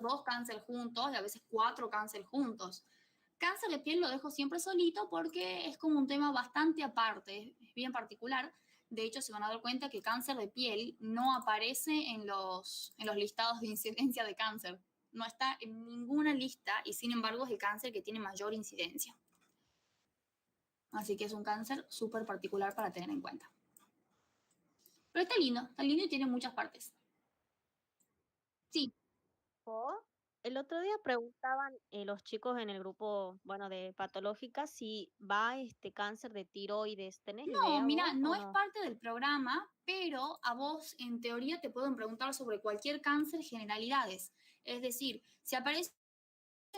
2 cáncer juntos y a veces 4 cáncer juntos. Cáncer de piel lo dejo siempre solito porque es como un tema bastante aparte, es bien particular. De hecho, se van a dar cuenta que cáncer de piel no aparece en los listados de incidencia de cáncer. No está en ninguna lista y sin embargo es el cáncer que tiene mayor incidencia. Así que es un cáncer súper particular para tener en cuenta. Pero está lindo y tiene muchas partes. Sí. El otro día preguntaban los chicos en el grupo, bueno, de patológica, si va este cáncer de tiroides. ¿Tenés No, idea mira, vos no o es no? parte del programa, pero a vos en teoría te pueden preguntar sobre cualquier cáncer generalidades. Es decir, si aparece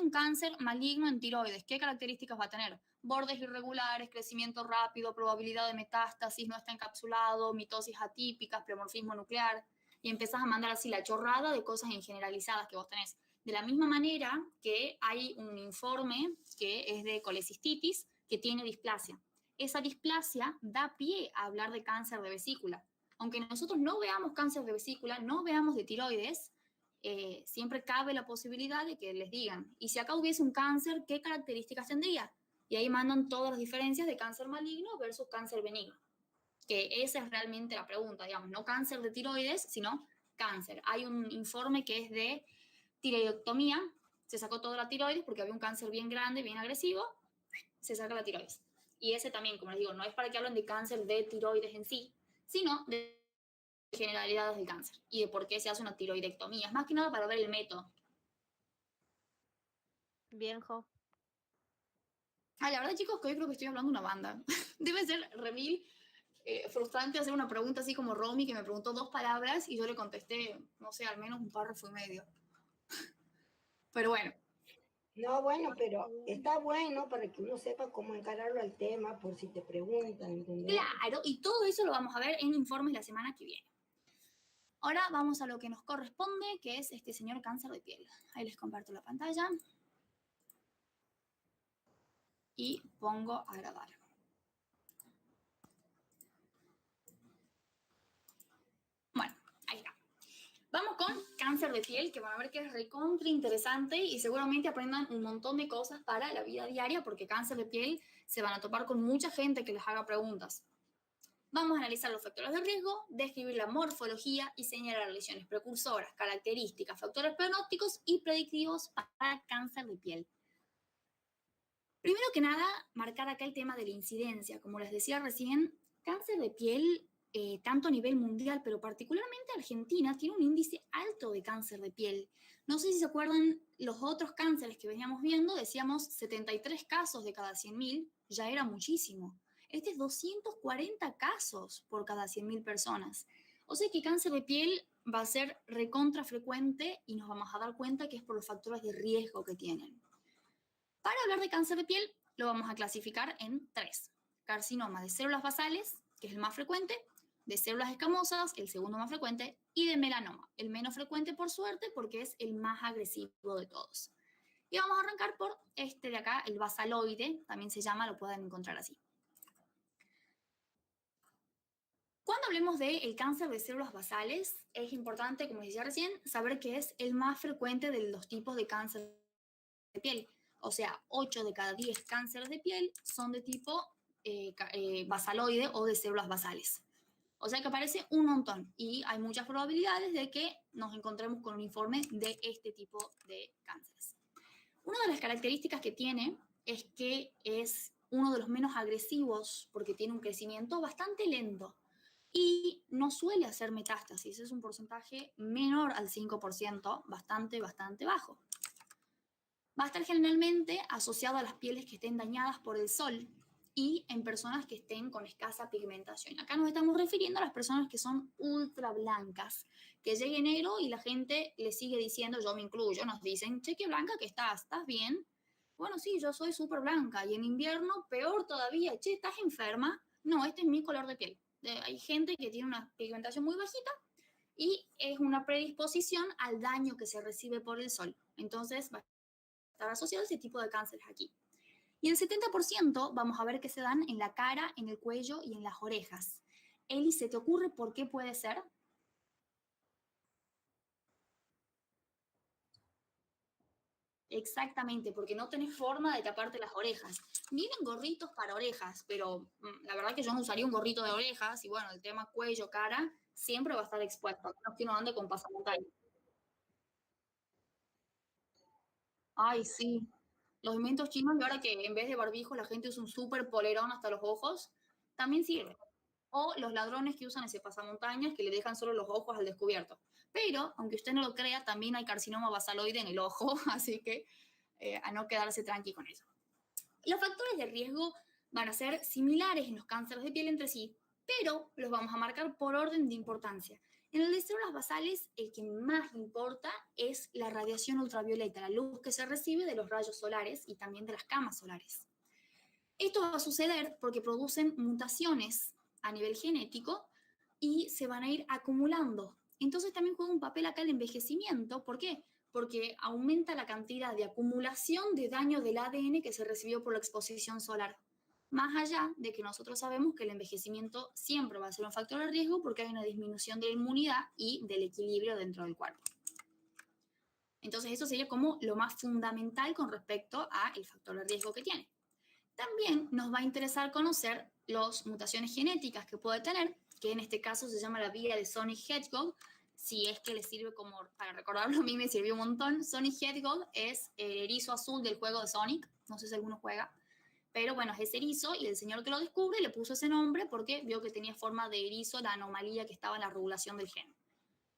un cáncer maligno en tiroides, ¿qué características va a tener? Bordes irregulares, crecimiento rápido, probabilidad de metástasis, no está encapsulado, mitosis atípicas, pleomorfismo nuclear, y empezás a mandar así la chorrada de cosas ingeneralizadas que vos tenés. De la misma manera que hay un informe que es de colecistitis que tiene displasia. Esa displasia da pie a hablar de cáncer de vesícula. Aunque nosotros no veamos cáncer de vesícula, no veamos de tiroides, siempre cabe la posibilidad de que les digan, y si acá hubiese un cáncer, ¿qué características tendría? Y ahí mandan todas las diferencias de cáncer maligno versus cáncer benigno. Que esa es realmente la pregunta, digamos, no cáncer de tiroides, sino cáncer. Hay un informe que es de tiroidectomía, se sacó toda la tiroides porque había un cáncer bien grande, bien agresivo, se saca la tiroides. Y ese también, como les digo, no es para que hablen de cáncer de tiroides en sí, sino de generalidades del cáncer y de por qué se hace una tiroidectomía. Es más que nada para ver el método. Bien, Jo. La verdad, chicos, que hoy creo que estoy hablando una banda. Debe ser remil frustrante hacer una pregunta así como Romy, que me preguntó 2 palabras y yo le contesté, no sé, al menos un párrafo y medio. Pero bueno. No, bueno, pero está bueno para que uno sepa cómo encararlo al tema por si te preguntan, ¿entendés? Claro, y todo eso lo vamos a ver en informes la semana que viene. Ahora vamos a lo que nos corresponde, que es este señor cáncer de piel. Ahí les comparto la pantalla. Y pongo a grabar. Bueno, ahí está. Vamos con cáncer de piel, que van a ver que es recontra interesante y seguramente aprendan un montón de cosas para la vida diaria, porque cáncer de piel se van a topar con mucha gente que les haga preguntas. Vamos a analizar los factores de riesgo, describir la morfología y señalar lesiones precursoras, características, factores pronósticos y predictivos para cáncer de piel. Primero que nada, marcar acá el tema de la incidencia. Como les decía recién, cáncer de piel, tanto a nivel mundial, pero particularmente Argentina, tiene un índice alto de cáncer de piel. No sé si se acuerdan los otros cánceres que veníamos viendo, decíamos 73 casos de cada 100.000, ya era muchísimo. Este es 240 casos por cada 100.000 personas. O sea que cáncer de piel va a ser recontra frecuente y nos vamos a dar cuenta que es por los factores de riesgo que tienen. Para hablar de cáncer de piel, lo vamos a clasificar en 3. Carcinoma de células basales, que es el más frecuente, de células escamosas, el segundo más frecuente, y de melanoma, el menos frecuente por suerte porque es el más agresivo de todos. Y vamos a arrancar por este de acá, el basaloide, también se llama, lo pueden encontrar así. Cuando hablemos del cáncer de células basales, es importante, como decía recién, saber que es el más frecuente de los tipos de cáncer de piel. O sea, 8 de cada 10 cánceres de piel son de tipo basaloide o de células basales. O sea que aparece un montón y hay muchas probabilidades de que nos encontremos con un informe de este tipo de cánceres. Una de las características que tiene es que es uno de los menos agresivos porque tiene un crecimiento bastante lento y no suele hacer metástasis, es un porcentaje menor al 5%, bastante bajo. Va a estar generalmente asociado a las pieles que estén dañadas por el sol y en personas que estén con escasa pigmentación. Acá nos estamos refiriendo a las personas que son ultra blancas, que llegue enero y la gente le sigue diciendo, yo me incluyo, nos dicen, che, qué blanca que ¿estás bien? Bueno, sí, yo soy súper blanca y en invierno peor todavía, che, ¿estás enferma? No, este es mi color de piel. Hay gente que tiene una pigmentación muy bajita y es una predisposición al daño que se recibe por el sol. Entonces, estar asociado a ese tipo de cánceres aquí. Y el 70% vamos a ver que se dan en la cara, en el cuello y en las orejas. Eli, ¿se te ocurre por qué puede ser? Exactamente, porque no tenés forma de taparte las orejas. Vienen gorritos para orejas, pero la verdad que yo no usaría un gorrito de orejas y bueno, el tema cuello, cara, siempre va a estar expuesto, a menos que uno ande con pasamontaña. Ay, sí. Los inventos chinos y ahora que en vez de barbijo la gente usa un súper polerón hasta los ojos, también sirve. O los ladrones que usan ese pasamontañas que le dejan solo los ojos al descubierto. Pero, aunque usted no lo crea, también hay carcinoma basaloide en el ojo, así que a no quedarse tranqui con eso. Los factores de riesgo van a ser similares en los cánceres de piel entre sí, pero los vamos a marcar por orden de importancia. En el de células basales, el que más importa es la radiación ultravioleta, la luz que se recibe de los rayos solares y también de las camas solares. Esto va a suceder porque producen mutaciones a nivel genético y se van a ir acumulando. Entonces también juega un papel acá el envejecimiento. ¿Por qué? Porque aumenta la cantidad de acumulación de daño del ADN que se recibió por la exposición solar. Más allá de que nosotros sabemos que el envejecimiento siempre va a ser un factor de riesgo porque hay una disminución de la inmunidad y del equilibrio dentro del cuerpo. Entonces eso sería como lo más fundamental con respecto al factor de riesgo que tiene. También nos va a interesar conocer las mutaciones genéticas que puede tener, que en este caso se llama la vía de Sonic Hedgehog. Si es que le sirve como para recordarlo, a mí me sirvió un montón. Sonic Hedgehog es el erizo azul del juego de Sonic, no sé si alguno juega, pero bueno, es ese erizo y el señor que lo descubre le puso ese nombre porque vio que tenía forma de erizo la anomalía que estaba en la regulación del gen.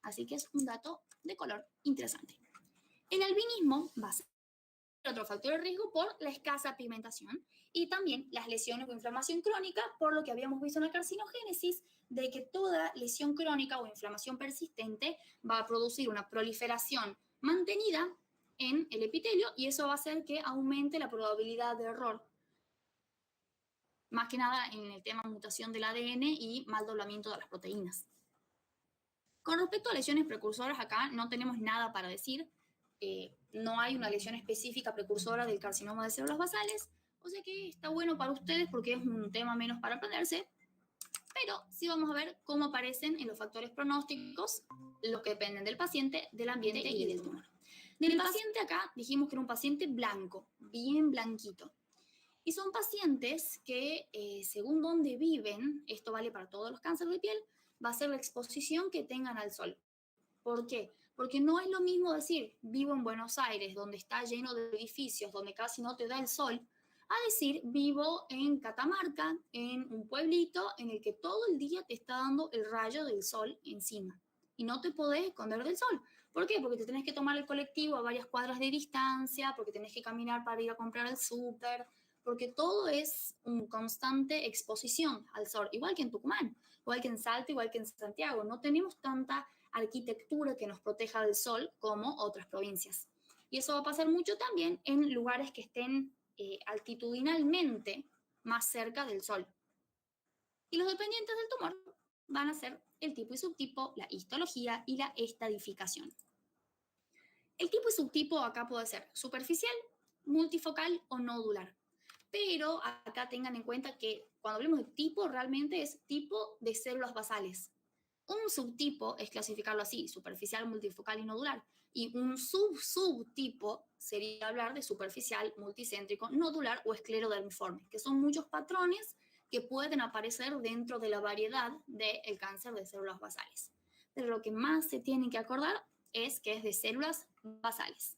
Así que es un dato de color interesante. El albinismo va a ser otro factor de riesgo por la escasa pigmentación y también las lesiones o inflamación crónica, por lo que habíamos visto en la carcinogénesis, de que toda lesión crónica o inflamación persistente va a producir una proliferación mantenida en el epitelio y eso va a hacer que aumente la probabilidad de error, más que nada en el tema mutación del ADN y mal doblamiento de las proteínas. Con respecto a lesiones precursoras, acá no tenemos nada para decir. No hay una lesión específica precursora del carcinoma de células basales, o sea que está bueno para ustedes porque es un tema menos para aprenderse, pero sí vamos a ver cómo aparecen en los factores pronósticos los que dependen del paciente, del ambiente y del tumor. Del paciente acá dijimos que era un paciente blanco, bien blanquito. Y son pacientes que, según dónde viven, esto vale para todos los cánceres de piel, va a ser la exposición que tengan al sol. ¿Por qué? Porque no es lo mismo decir, vivo en Buenos Aires, donde está lleno de edificios, donde casi no te da el sol, a decir, vivo en Catamarca, en un pueblito en el que todo el día te está dando el rayo del sol encima. Y no te podés esconder del sol. ¿Por qué? Porque te tenés que tomar el colectivo a varias cuadras de distancia, porque tenés que caminar para ir a comprar el súper, porque todo es una constante exposición al sol, igual que en Tucumán, igual que en Salta, igual que en Santiago. No tenemos tanta arquitectura que nos proteja del sol como otras provincias. Y eso va a pasar mucho también en lugares que estén altitudinalmente más cerca del sol. Y los dependientes del tumor van a ser el tipo y subtipo, la histología y la estadificación. El tipo y subtipo acá puede ser superficial, multifocal o nodular. Pero acá tengan en cuenta que cuando hablemos de tipo, realmente es tipo de células basales. Un subtipo es clasificarlo así, superficial, multifocal y nodular. Y un subtipo sería hablar de superficial, multicéntrico, nodular o esclerodermiforme, que son muchos patrones que pueden aparecer dentro de la variedad del cáncer de células basales. Pero lo que más se tienen que acordar es que es de células basales.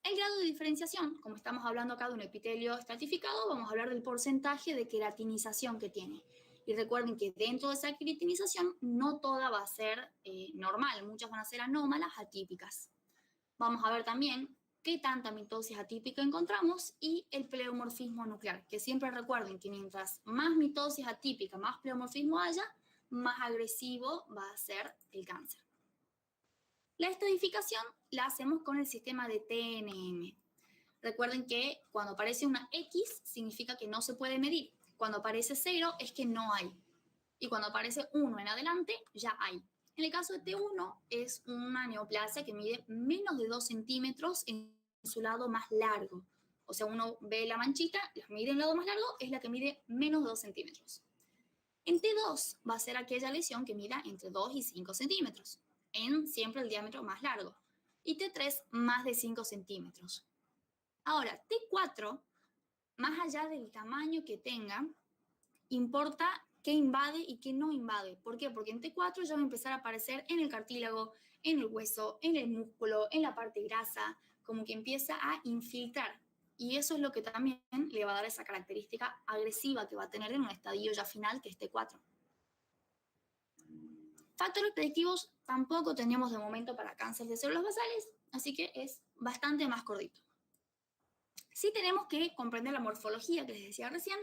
El grado de diferenciación, como estamos hablando acá de un epitelio estratificado, vamos a hablar del porcentaje de queratinización que tiene. Y recuerden que dentro de esa queratinización no toda va a ser normal, muchas van a ser anómalas, atípicas. Vamos a ver también qué tanta mitosis atípica encontramos y el pleomorfismo nuclear, que siempre recuerden que mientras más mitosis atípica, más pleomorfismo haya, más agresivo va a ser el cáncer. La estadificación la hacemos con el sistema de TNM. Recuerden que cuando aparece una X significa que no se puede medir. Cuando aparece 0 es que no hay. Y cuando aparece 1 en adelante, ya hay. En el caso de T1 es una neoplasia que mide menos de 2 centímetros en su lado más largo. O sea, uno ve la manchita, la mide en el lado más largo, es la que mide menos de 2 centímetros. En T2 va a ser aquella lesión que mida entre 2 y 5 centímetros, en siempre el diámetro más largo. y T3 más de 5 centímetros. Ahora, T4, más allá del tamaño que tenga, importa qué invade y qué no invade. ¿Por qué? Porque en T4 ya va a empezar a aparecer en el cartílago, en el hueso, en el músculo, en la parte grasa, como que empieza a infiltrar. Y eso es lo que también le va a dar esa característica agresiva que va a tener en un estadio ya final, que es T4. Factores predictivos tampoco tenemos de momento para cáncer de células basales, así que es bastante más cortito. Sí tenemos que comprender la morfología que les decía recién,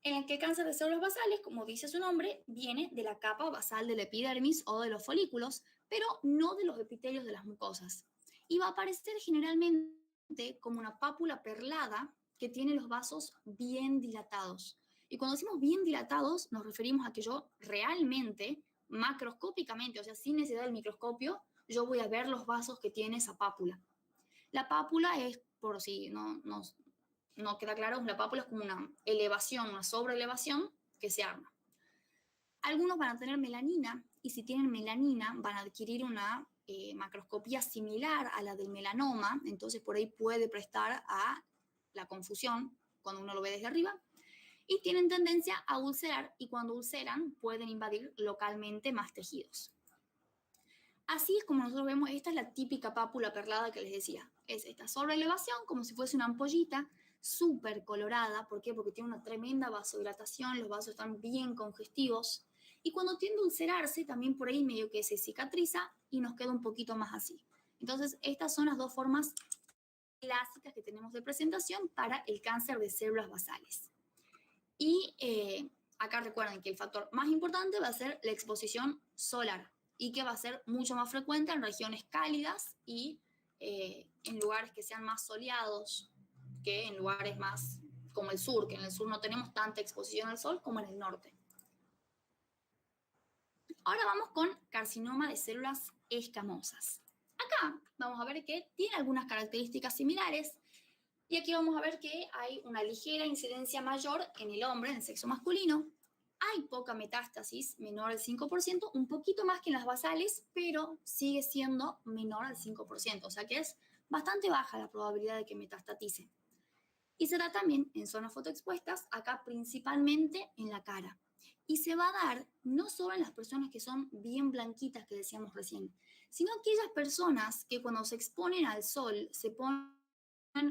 en el que el cáncer de células basales, como dice su nombre, viene de la capa basal de la epidermis o de los folículos, pero no de los epitelios de las mucosas. Y va a aparecer generalmente como una pápula perlada que tiene los vasos bien dilatados. Y cuando decimos bien dilatados, nos referimos a que yo realmente, macroscópicamente, o sea, sin necesidad del microscopio, yo voy a ver los vasos que tiene esa pápula. La pápula es, por si no queda claro, la pápula es como una elevación, una sobreelevación que se arma. Algunos van a tener melanina y si tienen melanina van a adquirir una macroscopía similar a la del melanoma, entonces por ahí puede prestar a la confusión cuando uno lo ve desde arriba. Y tienen tendencia a ulcerar y cuando ulceran pueden invadir localmente más tejidos. Así es como nosotros vemos, esta es la típica pápula perlada que les decía. Es esta sobreelevación, como si fuese una ampollita, súper colorada. ¿Por qué? Porque tiene una tremenda vasodilatación, los vasos están bien congestivos. Y cuando tiende a ulcerarse, también por ahí medio que se cicatriza y nos queda un poquito más así. Entonces, estas son las dos formas clásicas que tenemos de presentación para el cáncer de células basales. Y acá recuerden que el factor más importante va a ser la exposición solar y que va a ser mucho más frecuente en regiones cálidas y en lugares que sean más soleados que en lugares más como el sur, que en el sur no tenemos tanta exposición al sol como en el norte. Ahora vamos con carcinoma de células escamosas. Acá vamos a ver que tiene algunas características similares y aquí vamos a ver que hay una ligera incidencia mayor en el hombre, en el sexo masculino. Hay poca metástasis, menor al 5%, un poquito más que en las basales, pero sigue siendo menor al 5%, o sea que es bastante baja la probabilidad de que metastatice. Y se da también en zonas fotoexpuestas, acá principalmente en la cara. Y se va a dar no solo en las personas que son bien blanquitas que decíamos recién, sino aquellas personas que cuando se exponen al sol se ponen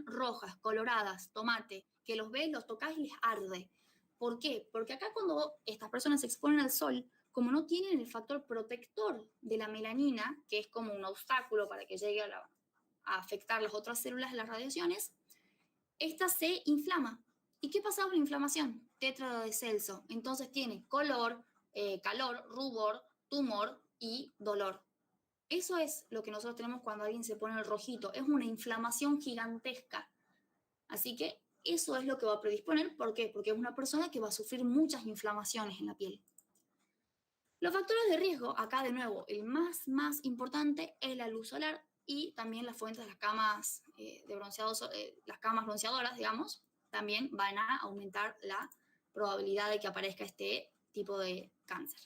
rojas, coloradas, tomate, que los ves, los tocas y les arde. ¿Por qué? Porque acá cuando estas personas se exponen al sol, como no tienen el factor protector de la melanina, que es como un obstáculo para que llegue a afectar las otras células de las radiaciones, esta se inflama. ¿Y qué pasa con la inflamación? Tétrado de Celso. Entonces tiene color, calor, rubor, tumor y dolor. Eso es lo que nosotros tenemos cuando alguien se pone el rojito. Es una inflamación gigantesca. Así que eso es lo que va a predisponer. ¿Por qué? Porque es una persona que va a sufrir muchas inflamaciones en la piel. Los factores de riesgo, acá de nuevo, el más importante es la luz solar y también las fuentes de las camas de bronceado, las camas bronceadoras, digamos, también van a aumentar la probabilidad de que aparezca este tipo de cáncer.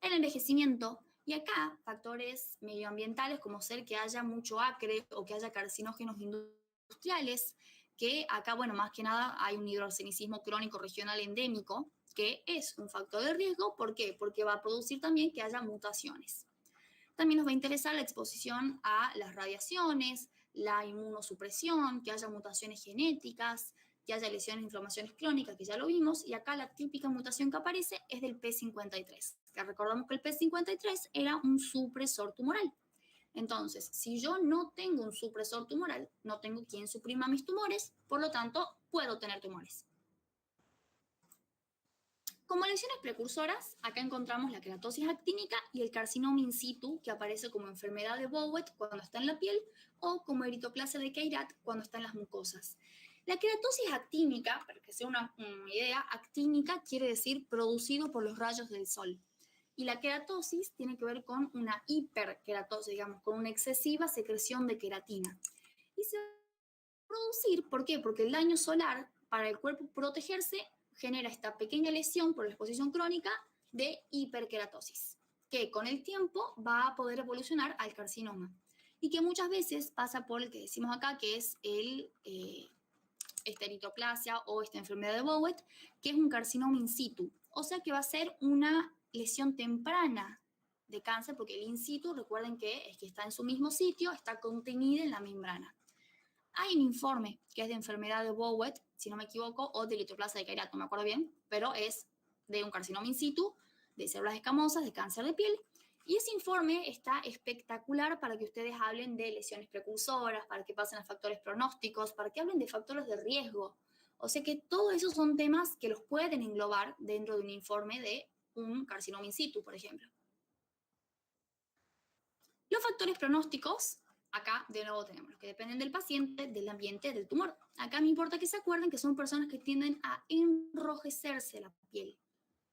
El envejecimiento, y acá factores medioambientales como ser que haya mucho acre o que haya carcinógenos industriales, que acá, bueno, más que nada hay un hidroarsenicismo crónico regional endémico, que es un factor de riesgo. ¿Por qué? Porque va a producir también que haya mutaciones. También nos va a interesar la exposición a las radiaciones, la inmunosupresión, que haya mutaciones genéticas, que haya lesiones e inflamaciones crónicas, que ya lo vimos, y acá la típica mutación que aparece es del P53, que recordamos que el P53 era un supresor tumoral. Entonces, si yo no tengo un supresor tumoral, no tengo quien suprima mis tumores, por lo tanto, puedo tener tumores. Como lesiones precursoras, acá encontramos la queratosis actínica y el carcinoma in situ, que aparece como enfermedad de Bowet cuando está en la piel o como eritoclasia de Keirat cuando está en las mucosas. La queratosis actínica, para que sea una idea, actínica quiere decir producido por los rayos del sol. Y la queratosis tiene que ver con una hiperqueratosis, digamos, con una excesiva secreción de queratina. Y se va a producir, ¿por qué? Porque el daño solar, para el cuerpo protegerse, genera esta pequeña lesión por la exposición crónica de hiperqueratosis, que con el tiempo va a poder evolucionar al carcinoma. y que muchas veces pasa por el que decimos acá, que es el eritroplasia o esta enfermedad de Bowet, que es un carcinoma in situ, o sea que va a ser una lesión temprana de cáncer, porque el in situ, recuerden que es que está en su mismo sitio, está contenida en la membrana. Hay un informe que es de enfermedad de Bowet, si no me equivoco, o de eritroplasia de Kairat, no me acuerdo bien, pero es de un carcinoma in situ, de células escamosas, de cáncer de piel, y ese informe está espectacular para que ustedes hablen de lesiones precursoras, para que pasen a factores pronósticos, para que hablen de factores de riesgo. O sea que todos esos son temas que los pueden englobar dentro de un informe de un carcinoma in situ, por ejemplo. Los factores pronósticos, acá de nuevo tenemos los que dependen del paciente, del ambiente, del tumor. Acá me importa que se acuerden que son personas que tienden a enrojecerse la piel.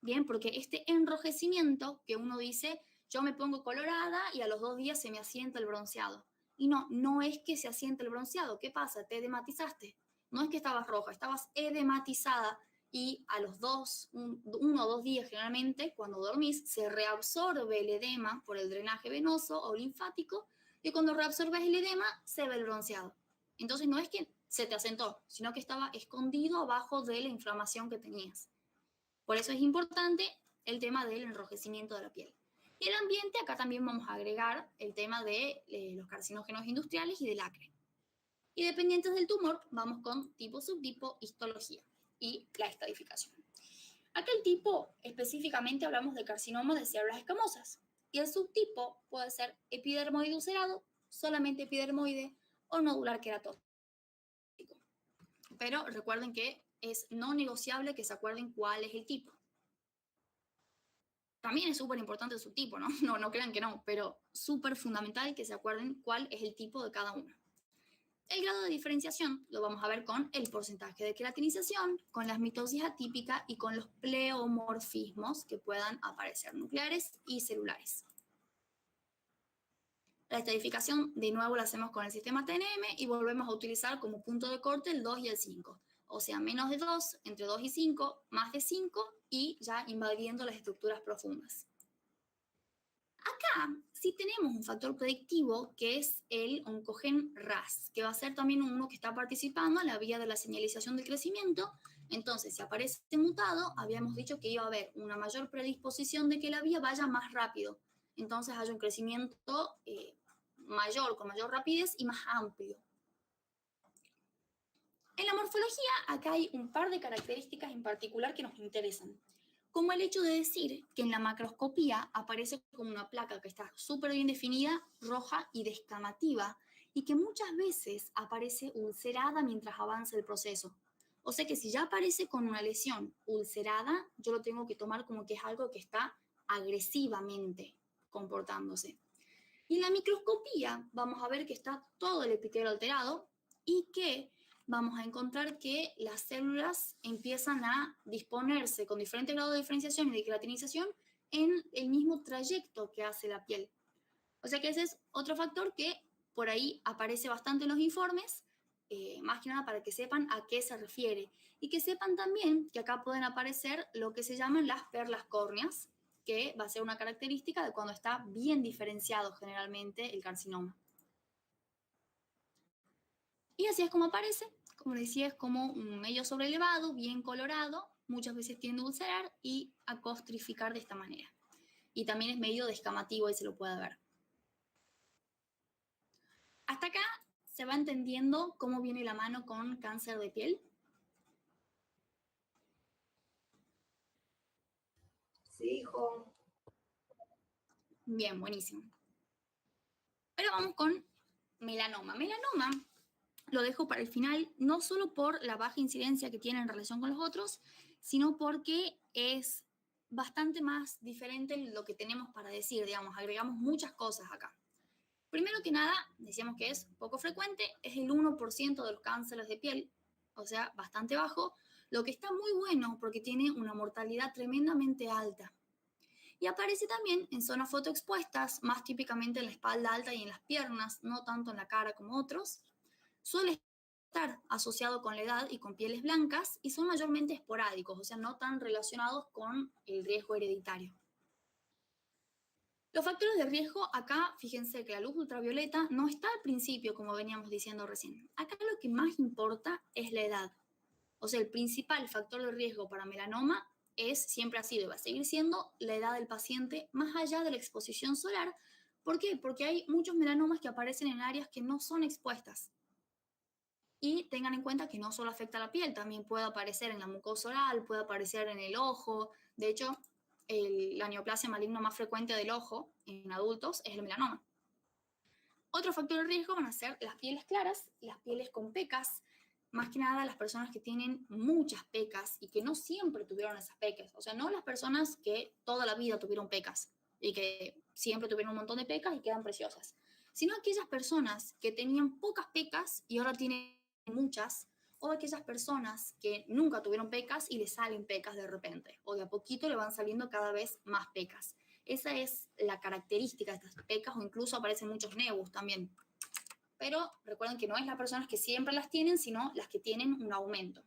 Bien, porque este enrojecimiento que uno dice, yo me pongo colorada y a los 2 días se me asienta el bronceado. Y no, no es que se asiente el bronceado. ¿Qué pasa? Te edematizaste. No es que estabas roja, estabas edematizada y a los 1 o 2 días generalmente, cuando dormís, se reabsorbe el edema por el drenaje venoso o linfático y cuando reabsorbes el edema se ve el bronceado. Entonces no es que se te asentó, sino que estaba escondido abajo de la inflamación que tenías. Por eso es importante el tema del enrojecimiento de la piel. Y el ambiente, acá también vamos a agregar el tema de los carcinógenos industriales y del acre. Y dependientes del tumor, vamos con tipo, subtipo, histología y la estadificación. Acá el tipo, específicamente hablamos de carcinoma de células escamosas. Y el subtipo puede ser epidermoide ulcerado, solamente epidermoide o nodular queratóxico. Pero recuerden que es no negociable que se acuerden cuál es el tipo. También es súper importante el subtipo, ¿no? No crean que no, pero súper fundamental que se acuerden cuál es el tipo de cada uno. El grado de diferenciación lo vamos a ver con el porcentaje de queratinización, con las mitosis atípica y con los pleomorfismos que puedan aparecer nucleares y celulares. La estadificación, de nuevo, la hacemos con el sistema TNM y volvemos a utilizar como punto de corte el 2 y el 5. O sea, menos de 2, entre 2 y 5, más de 5 y ya invadiendo las estructuras profundas. Acá sí tenemos un factor predictivo que es el oncogen RAS, que va a ser también uno que está participando en la vía de la señalización del crecimiento. Entonces, si aparece mutado, habíamos dicho que iba a haber una mayor predisposición de que la vía vaya más rápido. Entonces, haya un crecimiento mayor, con mayor rapidez y más amplio. En la morfología, acá hay un par de características en particular que nos interesan, como el hecho de decir que en la macroscopía aparece como una placa que está súper bien definida, roja y descamativa, y que muchas veces aparece ulcerada mientras avanza el proceso. O sea que si ya aparece con una lesión ulcerada, yo lo tengo que tomar como que es algo que está agresivamente comportándose. Y en la microscopía vamos a ver que está todo el epitelio alterado y que vamos a encontrar que las células empiezan a disponerse con diferentes grados de diferenciación y de queratinización en el mismo trayecto que hace la piel. O sea que ese es otro factor que por ahí aparece bastante en los informes, más que nada para que sepan a qué se refiere. Y que sepan también que acá pueden aparecer lo que se llaman las perlas córneas, que va a ser una característica de cuando está bien diferenciado generalmente el carcinoma. Y así es como aparece, como decía, es como un medio sobrelevado, bien colorado, muchas veces tiende a ulcerar y a costrificar de esta manera. Y también es medio descamativo y se lo puede ver. Hasta acá se va entendiendo cómo viene la mano con cáncer de piel. Sí, hijo. Bien, buenísimo. Ahora vamos con melanoma. Melanoma lo dejo para el final, no solo por la baja incidencia que tiene en relación con los otros, sino porque es bastante más diferente lo que tenemos para decir, digamos, agregamos muchas cosas acá. Primero que nada, decíamos que es poco frecuente, es el 1% de los cánceres de piel, o sea, bastante bajo, lo que está muy bueno porque tiene una mortalidad tremendamente alta. Y aparece también en zonas fotoexpuestas, más típicamente en la espalda alta y en las piernas, no tanto en la cara como otros. Suele estar asociado con la edad y con pieles blancas y son mayormente esporádicos, o sea, no tan relacionados con el riesgo hereditario. Los factores de riesgo, acá fíjense que la luz ultravioleta no está al principio, como veníamos diciendo recién. Acá lo que más importa es la edad. O sea, el principal factor de riesgo para melanoma siempre ha sido y va a seguir siendo la edad del paciente, más allá de la exposición solar. ¿Por qué? Porque hay muchos melanomas que aparecen en áreas que no son expuestas. Y tengan en cuenta que no solo afecta a la piel, también puede aparecer en la mucosa oral, puede aparecer en el ojo. De hecho, la neoplasia maligna más frecuente del ojo en adultos es el melanoma. Otro factor de riesgo van a ser las pieles claras, las pieles con pecas, más que nada las personas que tienen muchas pecas y que no siempre tuvieron esas pecas. O sea, no las personas que toda la vida tuvieron pecas y que siempre tuvieron un montón de pecas y quedan preciosas, sino aquellas personas que tenían pocas pecas y ahora tienen muchas, o aquellas personas que nunca tuvieron pecas y les salen pecas de repente, o de a poquito le van saliendo cada vez más pecas. Esa es la característica de estas pecas, o incluso aparecen muchos nevus también. Pero recuerden que no es las personas que siempre las tienen, sino las que tienen un aumento.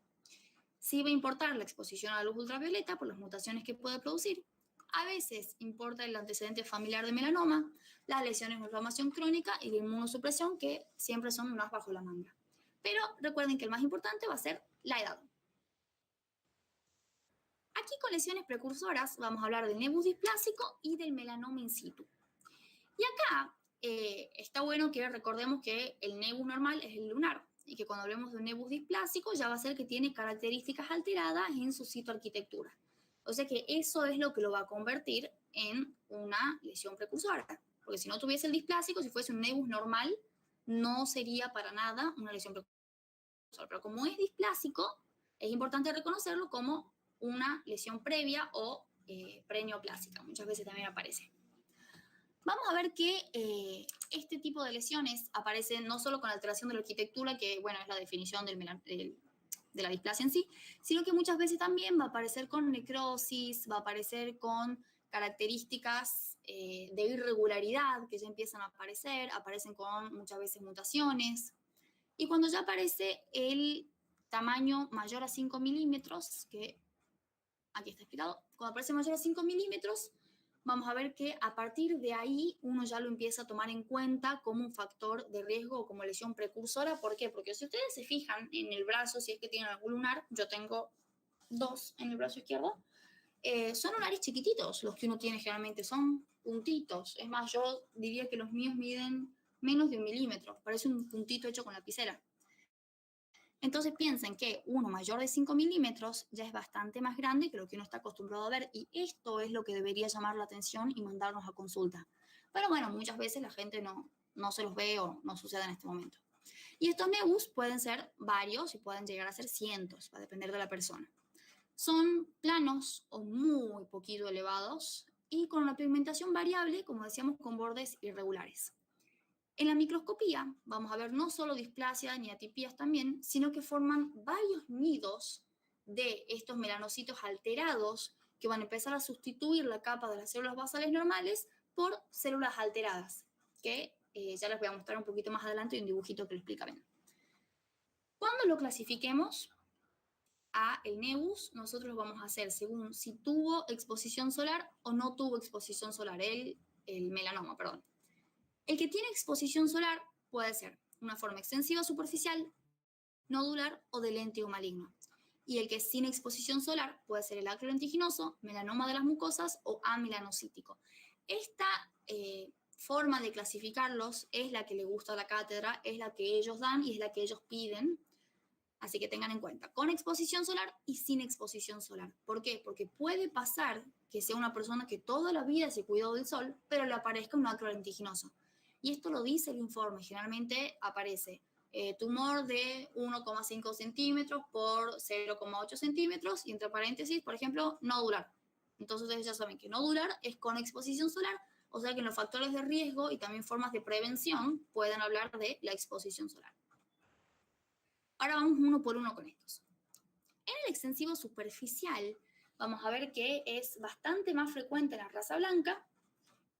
Sí va a importar la exposición a la luz ultravioleta por las mutaciones que puede producir. A veces importa el antecedente familiar de melanoma, las lesiones de inflamación crónica y de inmunosupresión, que siempre son unas bajo la manga. Pero recuerden que el más importante va a ser la edad. Aquí con lesiones precursoras vamos a hablar del nevus displásico y del melanoma in situ. Y acá está bueno que recordemos que el nevus normal es el lunar y que cuando hablemos de un nevus displásico ya va a ser que tiene características alteradas en su citoarquitectura. O sea que eso es lo que lo va a convertir en una lesión precursora. Porque si no tuviese el displásico, si fuese un nevus normal, no sería para nada una lesión precursora. Pero como es displásico, es importante reconocerlo como una lesión previa o preneoplásica. Muchas veces también aparece. Vamos a ver que este tipo de lesiones aparecen no solo con alteración de la arquitectura, que bueno, es la definición de la displasia en sí, sino que muchas veces también va a aparecer con necrosis, va a aparecer con características de irregularidad que ya empiezan a aparecer, aparecen con muchas veces mutaciones. Y cuando ya aparece el tamaño mayor a 5 milímetros, que aquí está explicado, cuando aparece mayor a 5 milímetros, vamos a ver que a partir de ahí uno ya lo empieza a tomar en cuenta como un factor de riesgo o como lesión precursora. ¿Por qué? Porque si ustedes se fijan en el brazo, si es que tienen algún lunar, yo tengo 2 en el brazo izquierdo, son lunares chiquititos, los que uno tiene generalmente son puntitos. Es más, yo diría que los míos miden menos de 1 milímetro, parece un puntito hecho con lapicera. Entonces piensen que uno mayor de 5 milímetros ya es bastante más grande que lo que uno está acostumbrado a ver, y esto es lo que debería llamar la atención y mandarnos a consulta. Pero bueno, muchas veces la gente no se los ve o no sucede en este momento. Y estos nevus pueden ser varios y pueden llegar a ser cientos, va a depender de la persona. Son planos o muy poquito elevados y con una pigmentación variable, como decíamos, con bordes irregulares. En la microscopía vamos a ver no solo displasia ni atipías también, sino que forman varios nidos de estos melanocitos alterados que van a empezar a sustituir la capa de las células basales normales por células alteradas, que ya les voy a mostrar un poquito más adelante en un dibujito que lo explica bien. Cuando lo clasifiquemos a el nevus, nosotros lo vamos a hacer según si tuvo exposición solar o no tuvo exposición solar, el melanoma, perdón. El que tiene exposición solar puede ser una forma extensiva superficial, nodular o de lente o maligno. Y el que es sin exposición solar puede ser el acro lentiginoso, melanoma de las mucosas o amelanocítico. Esta forma de clasificarlos es la que le gusta a la cátedra, es la que ellos dan y es la que ellos piden. Así que tengan en cuenta, con exposición solar y sin exposición solar. ¿Por qué? Porque puede pasar que sea una persona que toda la vida se cuidó del sol, pero le aparezca un acro lentiginoso. Y esto lo dice el informe. Generalmente aparece tumor de 1,5 centímetros por 0,8 centímetros y entre paréntesis, por ejemplo, nodular. Entonces ustedes ya saben que nodular es con exposición solar, o sea que en los factores de riesgo y también formas de prevención pueden hablar de la exposición solar. Ahora vamos uno por uno con estos. En el extensivo superficial vamos a ver que es bastante más frecuente en la raza blanca,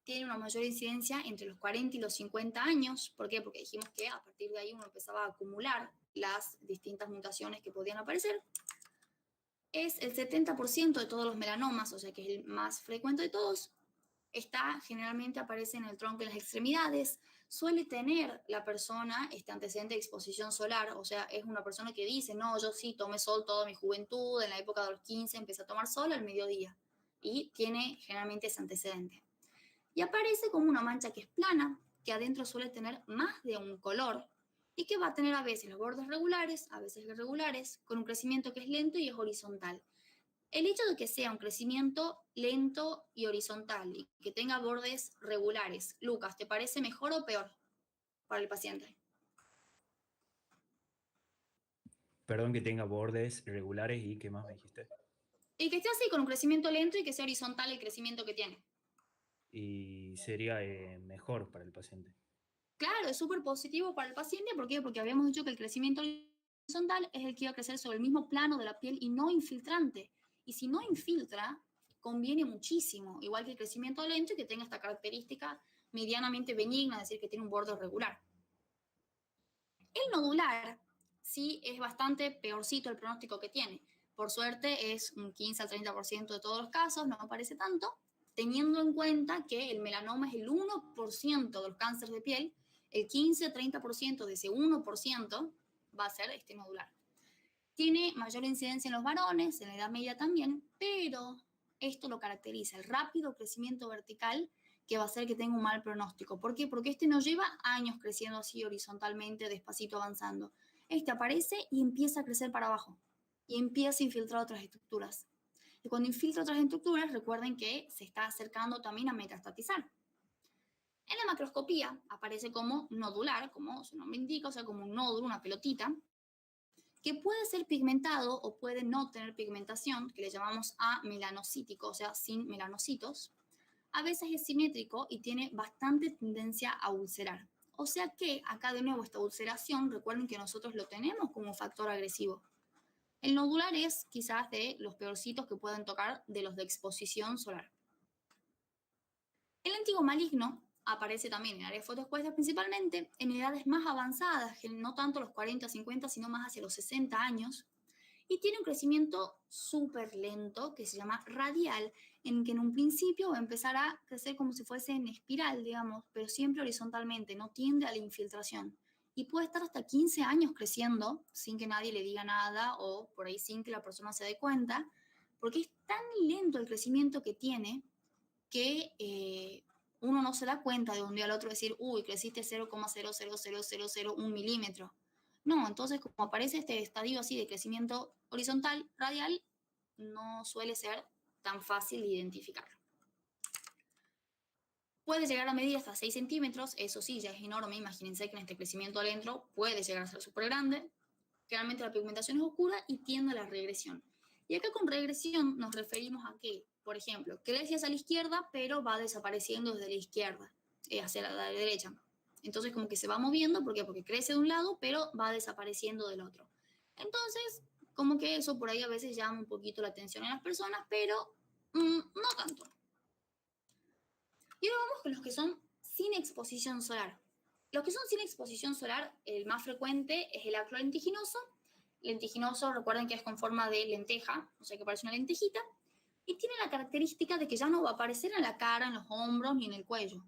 tiene una mayor incidencia entre los 40 y los 50 años. ¿Por qué? Porque dijimos que a partir de ahí uno empezaba a acumular las distintas mutaciones que podían aparecer. Es el 70% de todos los melanomas, o sea que es el más frecuente de todos. Generalmente aparece en el tronco y en las extremidades. Suele tener la persona este antecedente de exposición solar, o sea, es una persona que dice, no, yo sí tomé sol toda mi juventud, en la época de los 15 empecé a tomar sol al mediodía, y tiene generalmente ese antecedente. Y aparece como una mancha que es plana, que adentro suele tener más de un color, y que va a tener a veces los bordes regulares, a veces irregulares, con un crecimiento que es lento y es horizontal. El hecho de que sea un crecimiento lento y horizontal y que tenga bordes regulares, Lucas, ¿te parece mejor o peor para el paciente? Perdón, que tenga bordes regulares y ¿qué más me dijiste? Y que esté así, con un crecimiento lento y que sea horizontal el crecimiento que tiene. Y sería mejor para el paciente. Claro, es súper positivo para el paciente. ¿Por qué? Porque habíamos dicho que el crecimiento horizontal es el que va a crecer sobre el mismo plano de la piel y no infiltrante. Y si no infiltra, conviene muchísimo, igual que el crecimiento lento y que tenga esta característica medianamente benigna, es decir, que tiene un borde regular. El nodular sí es bastante peorcito el pronóstico que tiene. Por suerte es un 15 al 30% de todos los casos, no aparece tanto, teniendo en cuenta que el melanoma es el 1% de los cánceres de piel, el 15 al 30% de ese 1% va a ser este nodular. Tiene mayor incidencia en los varones, en la edad media también, pero esto lo caracteriza el rápido crecimiento vertical que va a hacer que tenga un mal pronóstico. ¿Por qué? Porque este no lleva años creciendo así horizontalmente, despacito avanzando. Este aparece y empieza a crecer para abajo y empieza a infiltrar otras estructuras. Y cuando infiltra otras estructuras, recuerden que se está acercando también a metastatizar. En la macroscopía aparece como nodular, como su nombre indica, o sea, como un nódulo, una pelotita, que puede ser pigmentado o puede no tener pigmentación, que le llamamos amelanocítico, o sea, sin melanocitos. A veces es simétrico y tiene bastante tendencia a ulcerar. O sea que acá de nuevo esta ulceración, recuerden que nosotros lo tenemos como factor agresivo. El nodular es quizás de los peorcitos que pueden tocar de los de exposición solar. El lentigo maligno aparece también en áreas fotoexpuestas principalmente en edades más avanzadas, que no tanto los 40 o 50, sino más hacia los 60 años, y tiene un crecimiento súper lento que se llama radial, en que en un principio va a empezar a crecer como si fuese en espiral, digamos, pero siempre horizontalmente, no tiende a la infiltración. Y puede estar hasta 15 años creciendo sin que nadie le diga nada o por ahí sin que la persona se dé cuenta, porque es tan lento el crecimiento que tiene que uno no se da cuenta de un día al otro decir, uy, creciste 0,00001 milímetro. No, entonces como aparece este estadio así de crecimiento horizontal, radial, no suele ser tan fácil de identificar. Puede llegar a medir hasta 6 centímetros, eso sí, ya es enorme, imagínense que en este crecimiento adentro puede llegar a ser súper grande. Generalmente la pigmentación es oscura y tiende a la regresión. Y acá con regresión nos referimos a que, por ejemplo, crece hacia la izquierda, pero va desapareciendo desde la izquierda, hacia la derecha. Entonces como que se va moviendo, ¿por qué? Porque crece de un lado, pero va desapareciendo del otro. Entonces, como que eso por ahí a veces llama un poquito la atención a las personas, pero no tanto. Y ahora vamos con los que son sin exposición solar. Los que son sin exposición solar, el más frecuente es el acro lentiginoso. Lentiginoso, recuerden que es con forma de lenteja, o sea que parece una lentejita, y tiene la característica de que ya no va a aparecer en la cara, en los hombros ni en el cuello.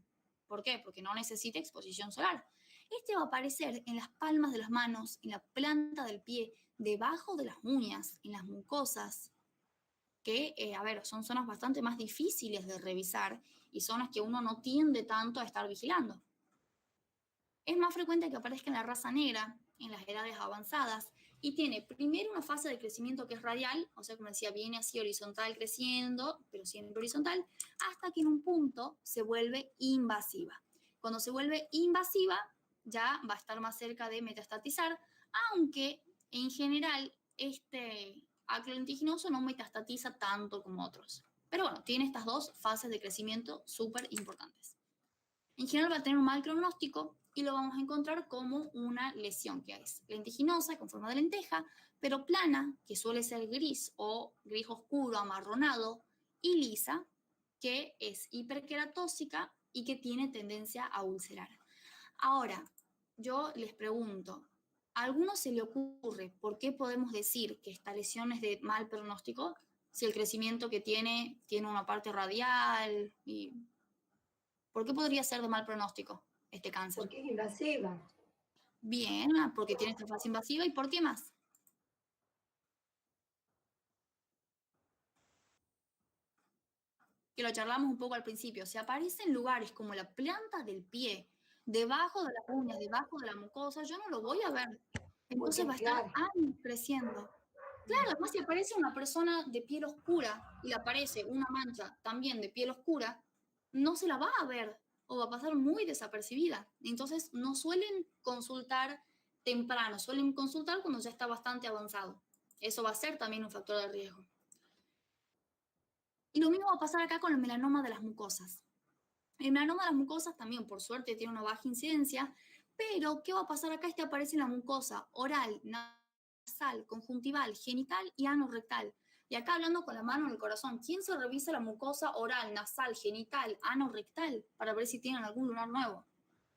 ¿Por qué? Porque no necesita exposición solar. Este va a aparecer en las palmas de las manos, en la planta del pie, debajo de las uñas, en las mucosas, que, a ver, son zonas bastante más difíciles de revisar y zonas que uno no tiende tanto a estar vigilando. Es más frecuente que aparezca en la raza negra, en las edades avanzadas, y tiene primero una fase de crecimiento que es radial, o sea, como decía, viene así horizontal creciendo, pero siempre horizontal, hasta que en un punto se vuelve invasiva. Cuando se vuelve invasiva, ya va a estar más cerca de metastatizar, aunque en general este acro lentiginoso no metastatiza tanto como otros. Pero bueno, tiene estas dos fases de crecimiento súper importantes. En general va a tener un mal pronóstico y lo vamos a encontrar como una lesión que es lentiginosa, con forma de lenteja, pero plana, que suele ser gris o gris oscuro, amarronado, y lisa, que es hiperqueratóxica y que tiene tendencia a ulcerar. Ahora, yo les pregunto, ¿a alguno se le ocurre por qué podemos decir que esta lesión es de mal pronóstico? Si el crecimiento que tiene una parte radial y ¿Por qué podría ser de mal pronóstico este cáncer? Porque es invasiva. Bien, porque tiene esta fase invasiva. ¿Y por qué más? Que lo charlamos un poco al principio. Si aparece en lugares como la planta del pie, debajo de las uñas, debajo de la mucosa, yo no lo voy a ver. Entonces va a estar años creciendo. Claro, además si aparece una persona de piel oscura y le aparece una mancha también de piel oscura, no se la va a ver o va a pasar muy desapercibida. Entonces no suelen consultar temprano, suelen consultar cuando ya está bastante avanzado. Eso va a ser también un factor de riesgo. Y lo mismo va a pasar acá con el melanoma de las mucosas. El melanoma de las mucosas también, por suerte, tiene una baja incidencia, pero ¿qué va a pasar acá? Este aparece en la mucosa oral, nasal, conjuntival, genital y anorrectal. Y acá hablando con la mano en el corazón, ¿quién se revisa la mucosa oral, nasal, genital, anorrectal para ver si tienen algún lunar nuevo?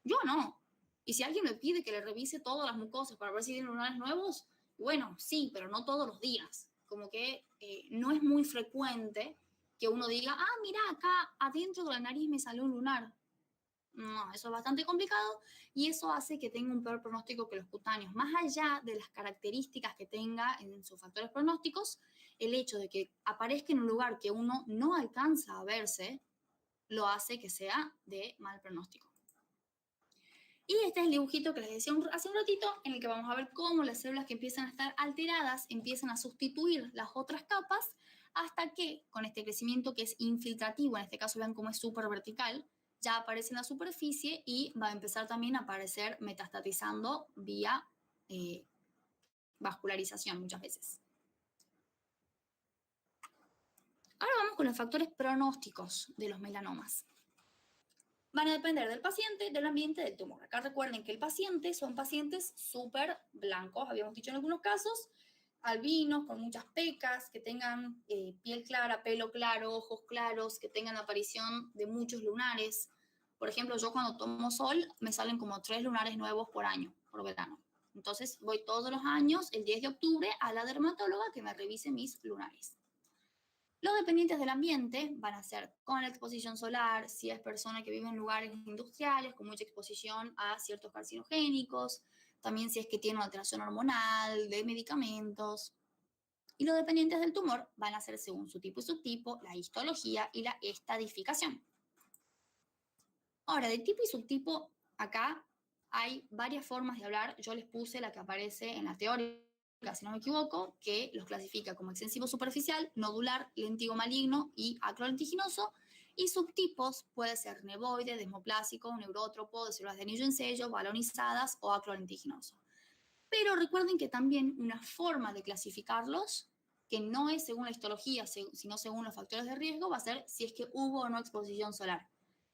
Yo no. Y si alguien me pide que le revise todas las mucosas para ver si tienen lunares nuevos, bueno, sí, pero no todos los días. Como que no es muy frecuente que uno diga, ah, mira, acá adentro de la nariz me salió un lunar. No, eso es bastante complicado y eso hace que tenga un peor pronóstico que los cutáneos. Más allá de las características que tenga en sus factores pronósticos, el hecho de que aparezca en un lugar que uno no alcanza a verse, lo hace que sea de mal pronóstico. Y este es el dibujito que les decía hace un ratito, en el que vamos a ver cómo las células que empiezan a estar alteradas empiezan a sustituir las otras capas hasta que, con este crecimiento que es infiltrativo, en este caso vean cómo es súper vertical, ya aparece en la superficie y va a empezar también a aparecer metastatizando vía vascularización muchas veces. Ahora vamos con los factores pronósticos de los melanomas. Van a depender del paciente, del ambiente, del tumor. Acá recuerden que el paciente son pacientes súper blancos, habíamos dicho en algunos casos, albinos, con muchas pecas, que tengan piel clara, pelo claro, ojos claros, que tengan aparición de muchos lunares. Por ejemplo, yo cuando tomo sol me salen como 3 lunares nuevos por año, por verano. Entonces voy todos los años, el 10 de octubre, a la dermatóloga que me revise mis lunares. Los dependientes del ambiente van a ser con la exposición solar, si es persona que vive en lugares industriales con mucha exposición a ciertos carcinogénicos, también si es que tiene una alteración hormonal, de medicamentos. Y los dependientes del tumor van a ser según su tipo y subtipo, la histología y la estadificación. Ahora, de tipo y subtipo, acá hay varias formas de hablar. Yo les puse la que aparece en la teoría, si no me equivoco, que los clasifica como extensivo superficial, nodular, lentigo maligno y acrolentiginoso. Y subtipos puede ser nevoide, desmoplásico, neurótropo, de células de anillo en sello, balonizadas o acrolentiginoso. Pero recuerden que también una forma de clasificarlos, que no es según la histología, sino según los factores de riesgo, va a ser si es que hubo o no exposición solar,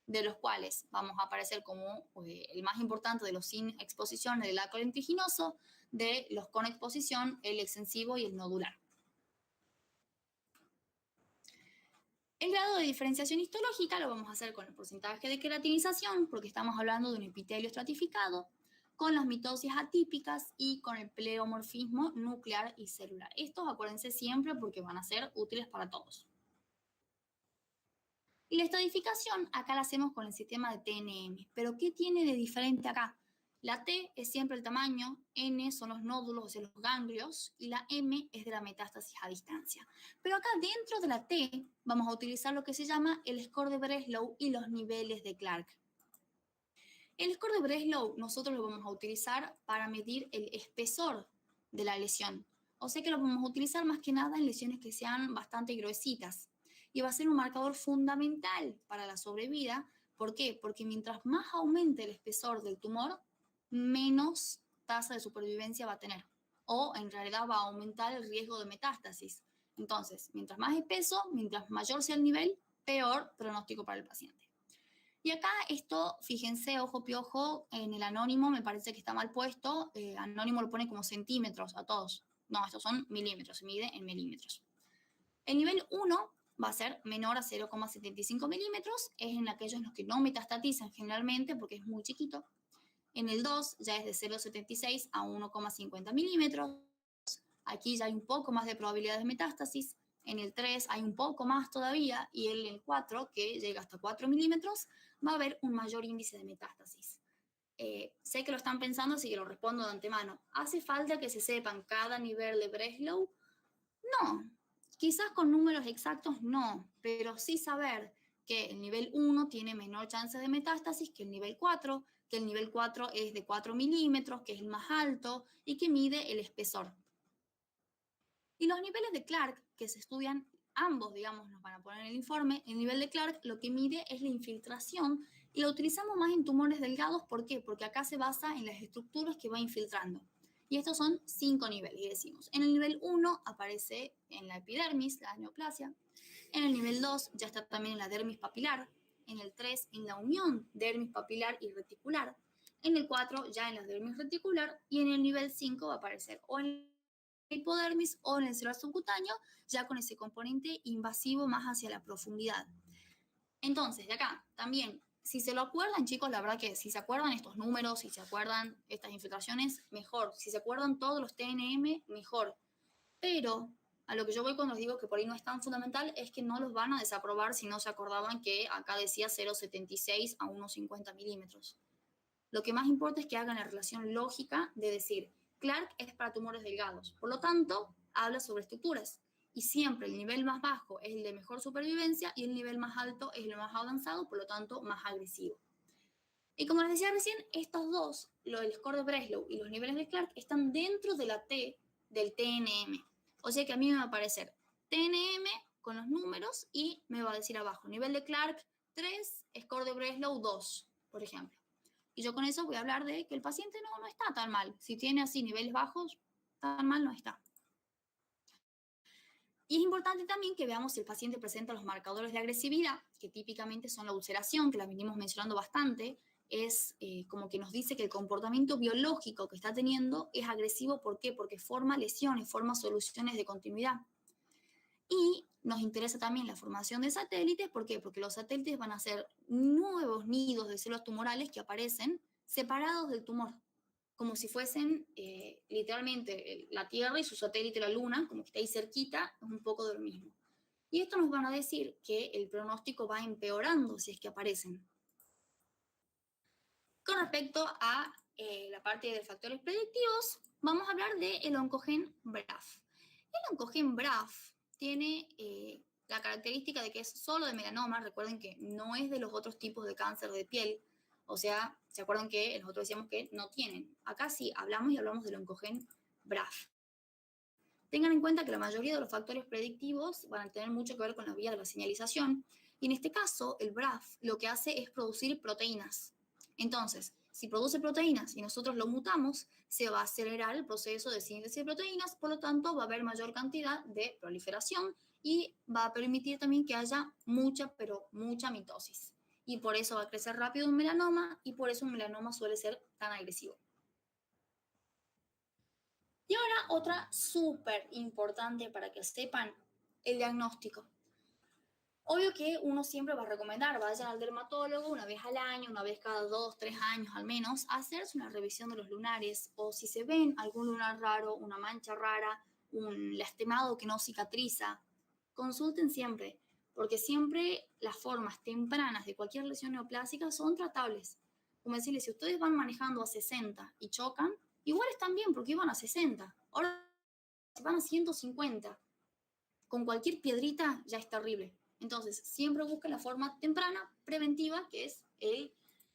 de los cuales vamos a aparecer como el más importante de los sin exposición, el acrolentiginoso, de los con exposición, el extensivo y el nodular. El grado de diferenciación histológica lo vamos a hacer con el porcentaje de queratinización, porque estamos hablando de un epitelio estratificado, con las mitosis atípicas y con el pleomorfismo nuclear y celular. Estos acuérdense siempre porque van a ser útiles para todos. Y la estadificación acá la hacemos con el sistema de TNM. ¿Pero qué tiene de diferente acá? La T es siempre el tamaño, N son los nódulos, o sea, los ganglios, y la M es de la metástasis a distancia. Pero acá dentro de la T vamos a utilizar lo que se llama el score de Breslow y los niveles de Clark. El score de Breslow nosotros lo vamos a utilizar para medir el espesor de la lesión. O sea que lo vamos a utilizar más que nada en lesiones que sean bastante gruesitas. Y va a ser un marcador fundamental para la sobrevida. ¿Por qué? Porque mientras más aumente el espesor del tumor, menos tasa de supervivencia va a tener. O en realidad va a aumentar el riesgo de metástasis. Entonces, mientras más espeso, mientras mayor sea el nivel, peor pronóstico para el paciente. Y acá esto, fíjense, ojo piojo, en el anónimo me parece que está mal puesto. Anónimo lo pone como centímetros a todos. No, estos son milímetros, se mide en milímetros. El nivel 1 va a ser menor a 0,75 milímetros, es en aquellos en los que no metastatizan generalmente porque es muy chiquito. En el 2 ya es de 0,76 a 1,50 milímetros. Aquí ya hay un poco más de probabilidad de metástasis. En el 3 hay un poco más todavía y en el 4, que llega hasta 4 milímetros, va a haber un mayor índice de metástasis. Sé que lo están pensando, así que lo respondo de antemano. ¿Hace falta que se sepan cada nivel de Breslow? No, quizás con números exactos no, pero sí saber que el nivel 1 tiene menor chance de metástasis que el nivel 4, que el nivel 4 es de 4 milímetros, que es el más alto y que mide el espesor. Y los niveles de Clark, que se estudian ambos, digamos, nos van a poner en el informe, el nivel de Clark lo que mide es la infiltración y lo utilizamos más en tumores delgados. ¿Por qué? Porque acá se basa en las estructuras que va infiltrando. Y estos son 5 niveles, y decimos, en el nivel 1 aparece en la epidermis, la neoplasia, en el nivel 2 ya está también en la dermis papilar, en el 3 en la unión dermis papilar y reticular, en el 4 ya en la dermis reticular y en el nivel 5 va a aparecer o en la hipodermis o en el celular subcutáneo, ya con ese componente invasivo más hacia la profundidad. Entonces, de acá también, si se lo acuerdan, chicos, la verdad que si se acuerdan estos números, si se acuerdan estas infiltraciones, mejor. Si se acuerdan todos los TNM, mejor. Pero a lo que yo voy cuando les digo que por ahí no es tan fundamental es que no los van a desaprobar si no se acordaban que acá decía 0,76 a 1,50 milímetros. Lo que más importa es que hagan la relación lógica de decir, Clark es para tumores delgados, por lo tanto, habla sobre estructuras. Y siempre el nivel más bajo es el de mejor supervivencia y el nivel más alto es el más avanzado, por lo tanto, más agresivo. Y como les decía recién, estos dos, el score de Breslow y los niveles de Clark, están dentro de la T del TNM. O sea que a mí me va a aparecer TNM con los números y me va a decir abajo, nivel de Clark 3, score de Breslow 2, por ejemplo. Y yo con eso voy a hablar de que el paciente no está tan mal. Si tiene así niveles bajos, tan mal no está. Y es importante también que veamos si el paciente presenta los marcadores de agresividad, que típicamente son la ulceración, que la venimos mencionando bastante, es como que nos dice que el comportamiento biológico que está teniendo es agresivo. ¿Por qué? Porque forma lesiones, forma soluciones de continuidad. Y nos interesa también la formación de satélites. ¿Por qué? Porque los satélites van a ser nuevos nidos de células tumorales que aparecen separados del tumor, como si fuesen literalmente la Tierra y su satélite la Luna, como que está ahí cerquita, es un poco de lo mismo. Y esto nos van a decir que el pronóstico va empeorando si es que aparecen. Con respecto a la parte de factores predictivos, vamos a hablar del oncogen BRAF. El oncogen BRAF tiene la característica de que es solo de melanoma. Recuerden que no es de los otros tipos de cáncer de piel. O sea, ¿se acuerdan que nosotros decíamos que no tienen? Acá sí hablamos del oncogen BRAF. Tengan en cuenta que la mayoría de los factores predictivos van a tener mucho que ver con la vía de la señalización. Y en este caso, el BRAF lo que hace es producir proteínas. Entonces, si produce proteínas y nosotros lo mutamos, se va a acelerar el proceso de síntesis de proteínas, por lo tanto va a haber mayor cantidad de proliferación y va a permitir también que haya mucha, pero mucha mitosis. Y por eso va a crecer rápido un melanoma y por eso un melanoma suele ser tan agresivo. Y ahora otra súper importante para que sepan, el diagnóstico. Obvio que uno siempre va a recomendar, vayan al dermatólogo una vez al año, una vez cada 2, 3 años al menos, a hacerse una revisión de los lunares, o si se ven algún lunar raro, una mancha rara, un lastimado que no cicatriza, consulten siempre, porque siempre las formas tempranas de cualquier lesión neoplásica son tratables. Como decirles, si ustedes van manejando a 60 y chocan, igual están bien porque iban a 60. Ahora, si van a 150, con cualquier piedrita ya es terrible. Entonces, siempre busquen la forma temprana, preventiva, que es el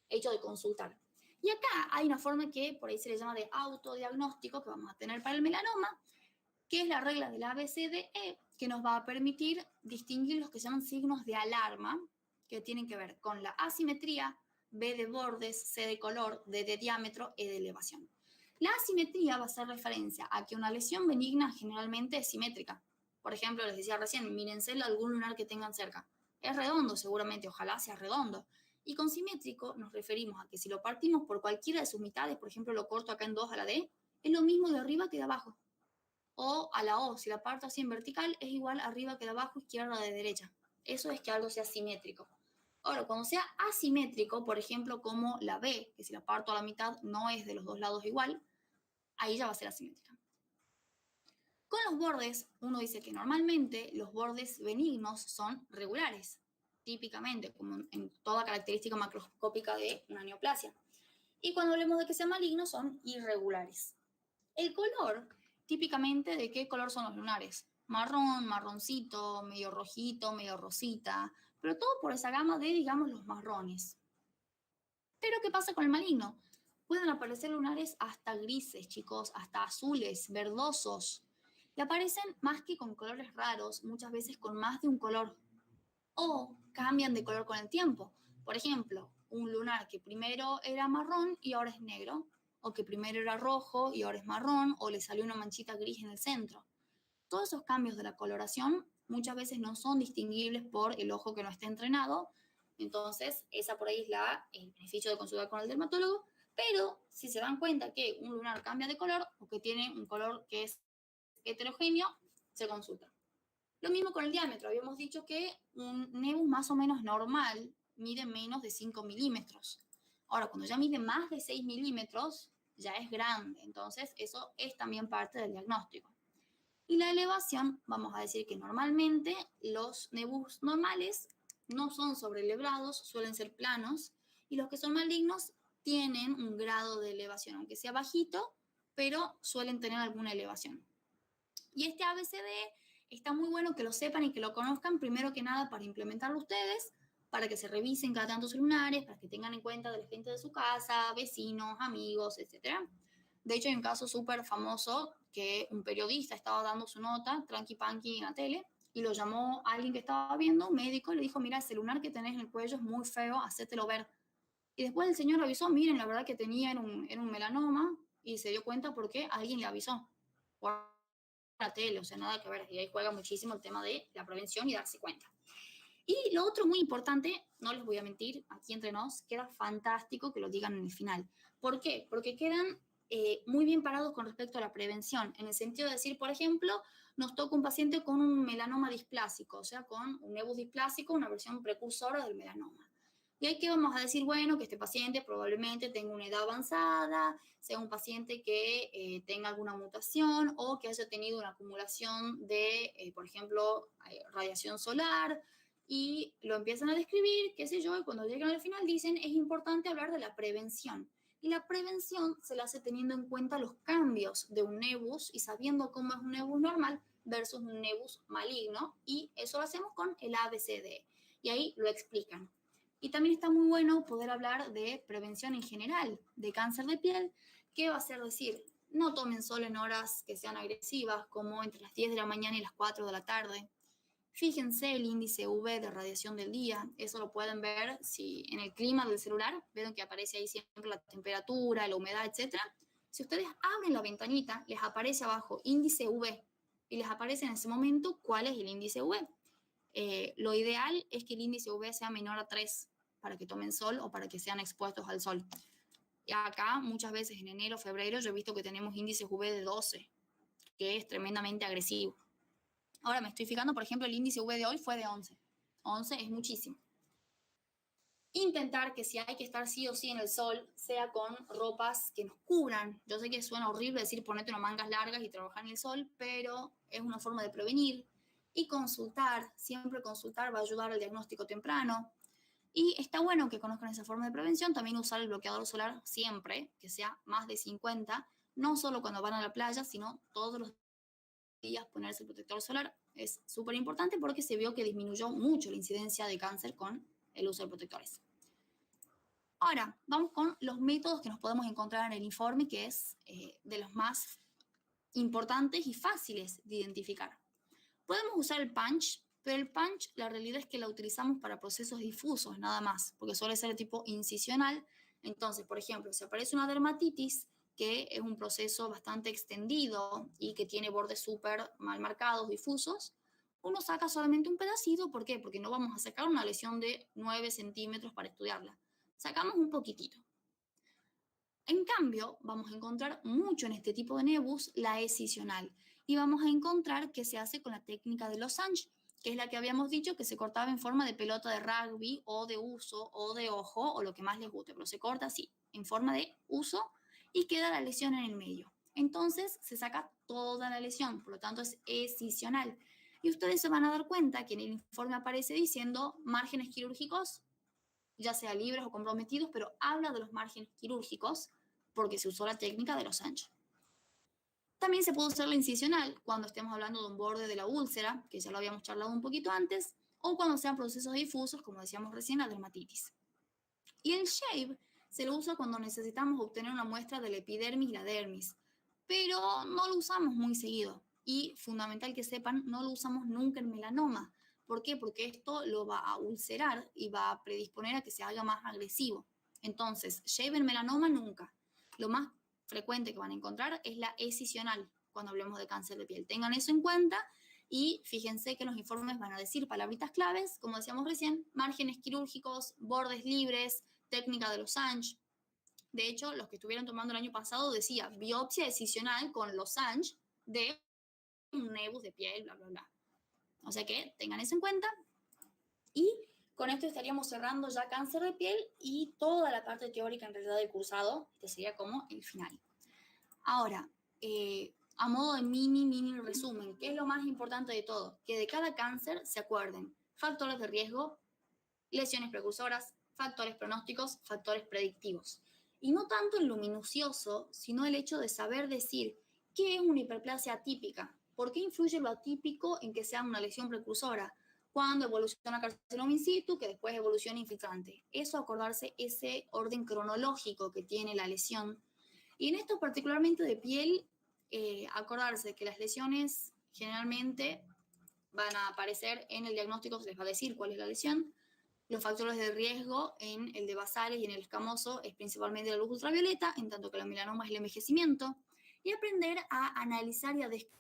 hecho de consultar. Y acá hay una forma que por ahí se le llama de autodiagnóstico que vamos a tener para el melanoma, que es la regla del ABCDE, que nos va a permitir distinguir los que se llaman signos de alarma, que tienen que ver con la asimetría, B de bordes, C de color, D de diámetro, E de elevación. La asimetría va a hacer referencia a que una lesión benigna generalmente es simétrica. Por ejemplo, les decía recién, mírense algún lunar que tengan cerca. Es redondo seguramente, ojalá sea redondo. Y con simétrico nos referimos a que si lo partimos por cualquiera de sus mitades, por ejemplo, lo corto acá en 2 a la D, es lo mismo de arriba que de abajo. O a la O, si la parto así en vertical, es igual arriba que de abajo, izquierda de derecha. Eso es que algo sea simétrico. Ahora, cuando sea asimétrico, por ejemplo, como la B, que si la parto a la mitad no es de los dos lados igual, ahí ya va a ser asimétrica. Con los bordes, uno dice que normalmente los bordes benignos son regulares. típicamente, como en toda característica macroscópica de una neoplasia. Y cuando hablemos de que sean malignos, son irregulares. El color, típicamente, ¿de qué color son los lunares? Marrón, marroncito, medio rojito, medio rosita, pero todo por esa gama de, digamos, los marrones. Pero ¿qué pasa con el maligno? Pueden aparecer lunares hasta grises, chicos, hasta azules, verdosos. Y aparecen más que con colores raros, muchas veces con más de un color. O cambian de color con el tiempo. Por ejemplo, un lunar que primero era marrón y ahora es negro, o que primero era rojo y ahora es marrón, o le salió una manchita gris en el centro. Todos esos cambios de la coloración muchas veces no son distinguibles por el ojo que no esté entrenado, entonces esa por ahí es el beneficio de consultar con el dermatólogo, pero si se dan cuenta que un lunar cambia de color o que tiene un color que es heterogéneo, se consulta. Lo mismo con el diámetro. Habíamos dicho que un nebus más o menos normal mide menos de 5 milímetros. Ahora, cuando ya mide más de 6 milímetros, ya es grande. Entonces, eso es también parte del diagnóstico. Y la elevación, vamos a decir que normalmente los nebus normales no son sobreelevados, suelen ser planos, y los que son malignos tienen un grado de elevación, aunque sea bajito, pero suelen tener alguna elevación. Y este ABCD está muy bueno que lo sepan y que lo conozcan, primero que nada para implementarlo ustedes, para que se revisen cada tanto sus lunares, para que tengan en cuenta de la gente de su casa, vecinos, amigos, etc. De hecho, hay un caso súper famoso que un periodista estaba dando su nota, tranqui panqui en la tele, y lo llamó a alguien que estaba viendo, un médico, y le dijo, mira, ese lunar que tenés en el cuello es muy feo, hacételo ver. Y después el señor avisó, miren, la verdad que tenía era un melanoma, y se dio cuenta porque alguien le avisó por la tele, o sea, nada que ver. Y ahí juega muchísimo el tema de la prevención y darse cuenta. Y lo otro muy importante, no les voy a mentir, aquí entre nos, queda fantástico que lo digan en el final. ¿Por qué? Porque quedan muy bien parados con respecto a la prevención, en el sentido de decir, por ejemplo, nos toca un paciente con un melanoma displásico, o sea, con un nebus displásico, una versión precursora del melanoma. Y ahí que vamos a decir, bueno, que este paciente probablemente tenga una edad avanzada, sea un paciente que tenga alguna mutación o que haya tenido una acumulación de, por ejemplo, radiación solar, y lo empiezan a describir, qué sé yo, y cuando llegan al final dicen, es importante hablar de la prevención. Y la prevención se la hace teniendo en cuenta los cambios de un nebus y sabiendo cómo es un nebus normal versus un nebus maligno, y eso lo hacemos con el ABCD. Y ahí lo explican. Y también está muy bueno poder hablar de prevención en general, de cáncer de piel, que va a ser decir, no tomen sol en horas que sean agresivas, como entre las 10 de la mañana y las 4 de la tarde. Fíjense el índice UV de radiación del día, eso lo pueden ver si en el clima del celular, ven que aparece ahí siempre la temperatura, la humedad, etc. Si ustedes abren la ventanita, les aparece abajo índice UV y les aparece en ese momento cuál es el índice UV. Lo ideal es que el índice UV sea menor a 3 para que tomen sol o para que sean expuestos al sol. Y acá muchas veces en enero, febrero, yo he visto que tenemos índices UV de 12, que es tremendamente agresivo. Ahora me estoy fijando, por ejemplo, el índice UV de hoy fue de 11. 11 es muchísimo. Intentar que si hay que estar sí o sí en el sol, sea con ropas que nos cubran. Yo sé que suena horrible decir ponerte unas mangas largas y trabajar en el sol, pero es una forma de prevenir. Y consultar, siempre consultar va a ayudar al diagnóstico temprano. Y está bueno que conozcan esa forma de prevención, también usar el bloqueador solar siempre, que sea más de 50, no solo cuando van a la playa, sino todos los días ponerse el protector solar. Es súper importante porque se vio que disminuyó mucho la incidencia de cáncer con el uso de protectores. Ahora, vamos con los métodos que nos podemos encontrar en el informe, que es de los más importantes y fáciles de identificar. Podemos usar el punch, pero el punch la realidad es que la utilizamos para procesos difusos nada más, porque suele ser de tipo incisional. Entonces, por ejemplo, si aparece una dermatitis, que es un proceso bastante extendido y que tiene bordes súper mal marcados, difusos, uno saca solamente un pedacito. ¿Por qué? Porque no vamos a sacar una lesión de 9 centímetros para estudiarla. Sacamos un poquitito. En cambio, vamos a encontrar mucho en este tipo de nebus la escisional, y vamos a encontrar que se hace con la técnica de Losange, que es la que habíamos dicho que se cortaba en forma de pelota de rugby o de uso o de ojo o lo que más les guste, pero se corta así, en forma de uso, y queda la lesión en el medio. Entonces se saca toda la lesión, por lo tanto es escisional. Y ustedes se van a dar cuenta que en el informe aparece diciendo márgenes quirúrgicos, ya sea libres o comprometidos, pero habla de los márgenes quirúrgicos porque se usó la técnica de los anchos. También se puede usar la incisional cuando estemos hablando de un borde de la úlcera, que ya lo habíamos charlado un poquito antes, o cuando sean procesos difusos, como decíamos recién, la dermatitis. Y el shave se lo usa cuando necesitamos obtener una muestra del epidermis y la dermis, pero no lo usamos muy seguido. Y fundamental que sepan, no lo usamos nunca en melanoma. ¿Por qué? Porque esto lo va a ulcerar y va a predisponer a que se haga más agresivo. Entonces, shave en melanoma nunca. Lo más frecuente que van a encontrar es la escisional cuando hablemos de cáncer de piel. Tengan eso en cuenta y fíjense que los informes van a decir palabritas claves, como decíamos recién, márgenes quirúrgicos, bordes libres, técnica de Losange. De hecho, los que estuvieron tomando el año pasado decía biopsia escisional con Losange de un nebus de piel, bla, bla, bla. O sea que tengan eso en cuenta. Y con esto estaríamos cerrando ya cáncer de piel y toda la parte teórica en realidad del cursado. Este sería como el final. Ahora, a modo de mini resumen, ¿qué es lo más importante de todo? Que de cada cáncer se acuerden factores de riesgo, lesiones precursoras, factores pronósticos, factores predictivos. Y no tanto en lo minucioso, sino el hecho de saber decir qué es una hiperplasia atípica, por qué influye lo atípico en que sea una lesión precursora, cuando evoluciona carcinoma in situ, que después evoluciona infiltrante. Eso, acordarse ese orden cronológico que tiene la lesión. Y en esto particularmente de piel, acordarse que las lesiones generalmente van a aparecer en el diagnóstico, se les va a decir cuál es la lesión. Los factores de riesgo en el de basales y en el escamoso es principalmente la luz ultravioleta, en tanto que la melanoma es el envejecimiento. Y aprender a analizar y a describir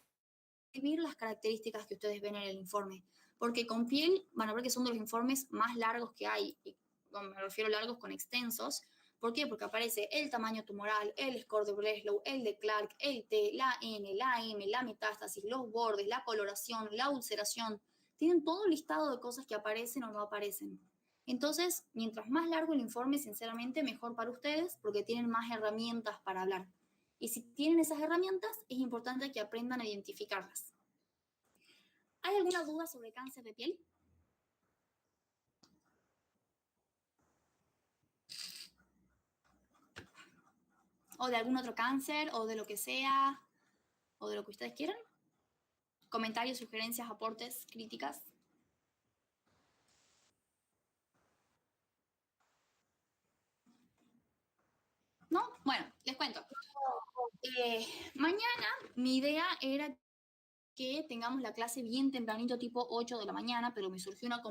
las características que ustedes ven en el informe. Porque con piel van a ver que son de los informes más largos que hay. Y me refiero a largos con extensos. ¿Por qué? Porque aparece el tamaño tumoral, el score de Breslow, el de Clark, el T, la N, la M, la metástasis, los bordes, la coloración, la ulceración. Tienen todo un listado de cosas que aparecen o no aparecen. Entonces, mientras más largo el informe, sinceramente, mejor para ustedes porque tienen más herramientas para hablar. Y si tienen esas herramientas, es importante que aprendan a identificarlas. ¿Hay alguna duda sobre cáncer de piel? ¿O de algún otro cáncer? ¿O de lo que sea? ¿O de lo que ustedes quieran? ¿Comentarios, sugerencias, aportes, críticas? ¿No? Bueno, les cuento. Mañana mi idea era que tengamos la clase bien tempranito, tipo 8 de la mañana, pero me surgió una